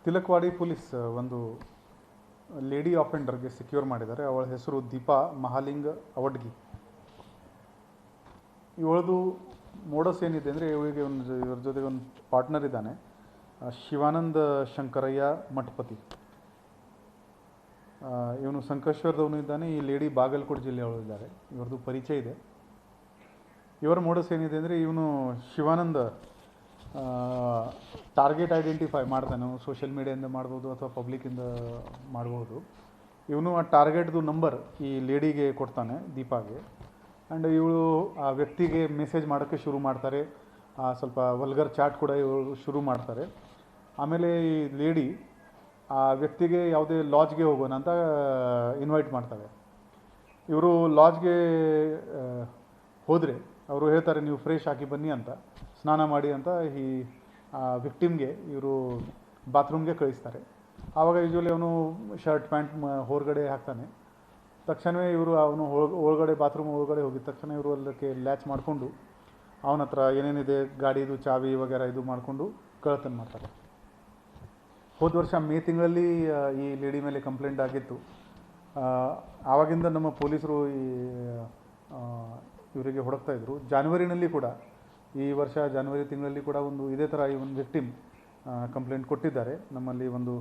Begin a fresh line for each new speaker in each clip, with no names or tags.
ತಿಲಕ್ವಾಡಿ police ಒಂದು lady ಆಫೆಂಡರ್ಗೆ secure ಮಾಡಿದ್ದಾರೆ. ಅವಳ ಹೆಸರು ದೀಪಾ ಮಹಾಲಿಂಗ್ ಅವಡ್ಗಿ. ಇವಳದು ಮೋಡಸ್ ಏನಿದೆ ಅಂದರೆ, ಇವಳಿಗೆ ಇವ್ರ ಜೊತೆಗೆ ಒಂದು ಪಾರ್ಟ್ನರ್ ಇದ್ದಾನೆ, ಶಿವಾನಂದ ಶಂಕರಯ್ಯ ಮಠಪತಿ. ಇವನು ಸಂಕೇಶ್ವರದವನು ಇದ್ದಾನೆ. ಈ ಲೇಡಿ ಬಾಗಲಕೋಟೆ ಜಿಲ್ಲೆಯವರು ಇದ್ದಾರೆ. ಇವ್ರದ್ದು ಪರಿಚಯ ಇದೆ. ಇವರ ಮೋಡಸ್ ಏನಿದೆ ಅಂದರೆ, ಇವನು ಶಿವಾನಂದ ಟಾರ್ಗೆಟ್ ಐಡೆಂಟಿಫೈ ಮಾಡ್ತಾನೆ. ಸೋಷಿಯಲ್ ಮೀಡಿಯಾದಿಂದ ಮಾಡ್ಬೋದು ಅಥವಾ ಪಬ್ಲಿಕ್ಕಿಂದ ಮಾಡ್ಬೋದು. ಇವನು ಆ ಟಾರ್ಗೆಟ್ದು ನಂಬರ್ ಈ ಲೇಡಿಗೆ ಕೊಡ್ತಾನೆ, ದೀಪಾಗೆ. ಆ್ಯಂಡ್ ಇವಳು ಆ ವ್ಯಕ್ತಿಗೆ ಮೆಸೇಜ್ ಮಾಡೋಕ್ಕೆ ಶುರು ಮಾಡ್ತಾರೆ. ಸ್ವಲ್ಪ ವಲ್ಗರ್ ಚಾಟ್ ಕೂಡ ಇವಳು ಶುರು ಮಾಡ್ತಾರೆ. ಆಮೇಲೆ ಈ ಲೇಡಿ ಆ ವ್ಯಕ್ತಿಗೆ ಯಾವುದೇ ಲಾಡ್ಜ್ಗೆ ಹೋಗೋಣ ಅಂತ ಇನ್ವೈಟ್ ಮಾಡ್ತಾರೆ. ಇವರು ಲಾಡ್ಜ್ಗೆ ಹೋದರೆ ಅವರು ಹೇಳ್ತಾರೆ, ನೀವು ಫ್ರೆಶ್ ಆಗಿ ಬನ್ನಿ ಅಂತ, ಸ್ನಾನ ಮಾಡಿ ಅಂತ ಈ ವಿಕ್ಟಿಮ್ಗೆ ಇವರು ಬಾತ್ರೂಮ್ಗೆ ಕಳಿಸ್ತಾರೆ. ಆವಾಗ ಯೂಶ್ವಲಿ ಅವನು ಶರ್ಟ್ ಪ್ಯಾಂಟ್ ಹೊರಗಡೆ ಹಾಕ್ತಾನೆ. ತಕ್ಷಣವೇ ಇವರು ಅವನು ಒಳಗಡೆ ಬಾತ್ರೂಮ್ ಒಳಗಡೆ ಹೋಗಿದ ತಕ್ಷಣ ಇವರು ಅದಕ್ಕೆ ಲ್ಯಾಚ್ ಮಾಡಿಕೊಂಡು ಅವನ ಹತ್ರ ಏನೇನಿದೆ ಗಾಡಿದು ಚಾವಿ ವಗೇರ ಇದು ಮಾಡಿಕೊಂಡು ಕಳ್ಳತನ ಮಾಡ್ತಾರೆ. ಹೋದ ವರ್ಷ ಮೇ ತಿಂಗಳಲ್ಲಿ ಈ ಲೇಡಿ ಮೇಲೆ ಕಂಪ್ಲೇಂಟ್ ಆಗಿತ್ತು. ಆವಾಗಿಂದ ನಮ್ಮ ಪೊಲೀಸರು ಇವರಿಗೆ ಹುಡುಕ್ತಾ ಇದ್ದರು. ಜಾನ್ವರಿನಲ್ಲಿ ಕೂಡ, ಈ ವರ್ಷ ಜಾನ್ವರಿ ತಿಂಗಳಲ್ಲಿ ಕೂಡ ಒಂದು ಇದೇ ಥರ ಈ ಒಂದು ವಿಕ್ಟಿಮ್ ಕಂಪ್ಲೇಂಟ್ ಕೊಟ್ಟಿದ್ದಾರೆ. ನಮ್ಮಲ್ಲಿ ಒಂದು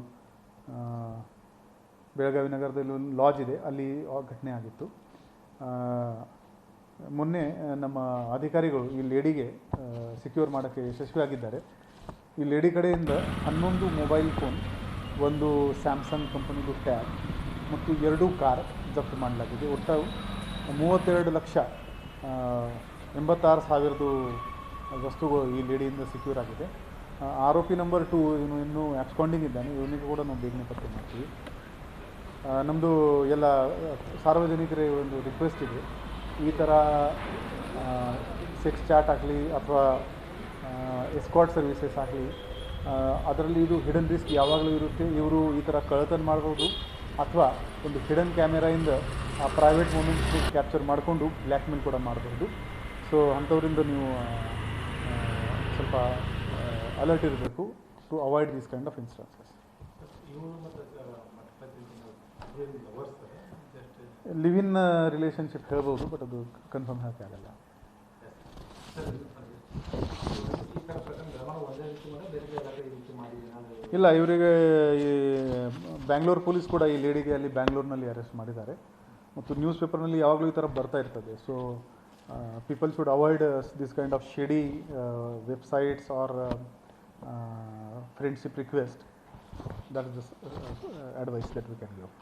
ಬೆಳಗಾವಿ ನಗರದಲ್ಲಿ ಒಂದು ಲಾಡ್ಜ್ ಇದೆ, ಅಲ್ಲಿ ಘಟನೆ ಆಗಿತ್ತು. ಮೊನ್ನೆ ನಮ್ಮ ಅಧಿಕಾರಿಗಳು ಈ ಲೇಡಿಗೆ ಸೆಕ್ಯೂರ್ ಮಾಡೋಕ್ಕೆ ಯಶಸ್ವಿಯಾಗಿದ್ದಾರೆ. ಈ ಲೇಡಿ ಕಡೆಯಿಂದ 11 ಮೊಬೈಲ್ ಫೋನ್, ಒಂದು ಸ್ಯಾಮ್ಸಂಗ್ ಕಂಪನಿದು ಟ್ಯಾಬ್ ಮತ್ತು 2 ಕಾರ್ ಜಪ್ತು ಮಾಡಲಾಗಿದೆ. ಒಟ್ಟು 32,86,000 ವಸ್ತುಗಳು ಈ ಲೇಡಿಯಿಂದ ಸೆಕ್ಯೂರ್ ಆಗಿದೆ. ಆರೋಪಿ ನಂಬರ್ 2 ಇವನು ಇನ್ನೂ ಆಬ್ಸ್ಕಾಂಡಿಂಗ್ ಇದ್ದಾನೆ. ಇವನಿಗೆ ಕೂಡ ನಾವು ಬೇಗನೆ ಪತ್ತೆ ಮಾಡ್ತೀವಿ. ನಮ್ಮದು ಎಲ್ಲ ಸಾರ್ವಜನಿಕರ ಒಂದು ರಿಕ್ವೆಸ್ಟ್ ಇದೆ, ಈ ಥರ ಸೆಕ್ಸ್ ಚಾಟ್ ಆಗಲಿ ಅಥವಾ ಎಸ್ಕಾರ್ಟ್ ಸರ್ವಿಸಸ್ ಆಗಲಿ, ಅದರಲ್ಲಿ ಇದು ಹಿಡನ್ ರಿಸ್ಕ್ ಯಾವಾಗಲೂ ಇರುತ್ತೆ. ಇವರು ಈ ಥರ ಕಳ್ಳತನ ಮಾಡ್ಬೋದು ಅಥವಾ ಒಂದು ಹಿಡನ್ ಕ್ಯಾಮೆರಾಯಿಂದ ಆ ಪ್ರೈವೇಟ್ ಮೂಮೆಂಟ್ಸ್ಗೆ ಕ್ಯಾಪ್ಚರ್ ಮಾಡಿಕೊಂಡು ಬ್ಲ್ಯಾಕ್ ಮೇಲ್ ಕೂಡ ಮಾಡ್ಬೋದು. ಸೊ ಅಂಥವರಿಂದ ನೀವು ಸ್ವಲ್ಪ ಅಲರ್ಟ್ ಇರಬೇಕು to avoid this kind of instances. Live in relationship ಹೇಳ್ಬೋದು, ಬಟ್ ಅದು ಕನ್ಫರ್ಮ್ ಹೇಳೋಕ್ಕೆ ಆಗಲ್ಲ. ಇಲ್ಲ, ಇವರಿಗೆ ಈ ಬ್ಯಾಂಗ್ಳೂರು ಪೊಲೀಸ್ ಕೂಡ ಈ ಲೇಡಿಗೆ ಅಲ್ಲಿ ಬ್ಯಾಂಗ್ಳೂರಿನಲ್ಲಿ ಅರೆಸ್ಟ್ ಮಾಡಿದ್ದಾರೆ. ಮತ್ತು ನ್ಯೂಸ್ ಪೇಪರ್ನಲ್ಲಿ ಯಾವಾಗಲೂ ಈ ಥರ ಬರ್ತಾ ಇರ್ತದೆ. So people should avoid this kind of shady websites or friendship request. That is the advice that we can give.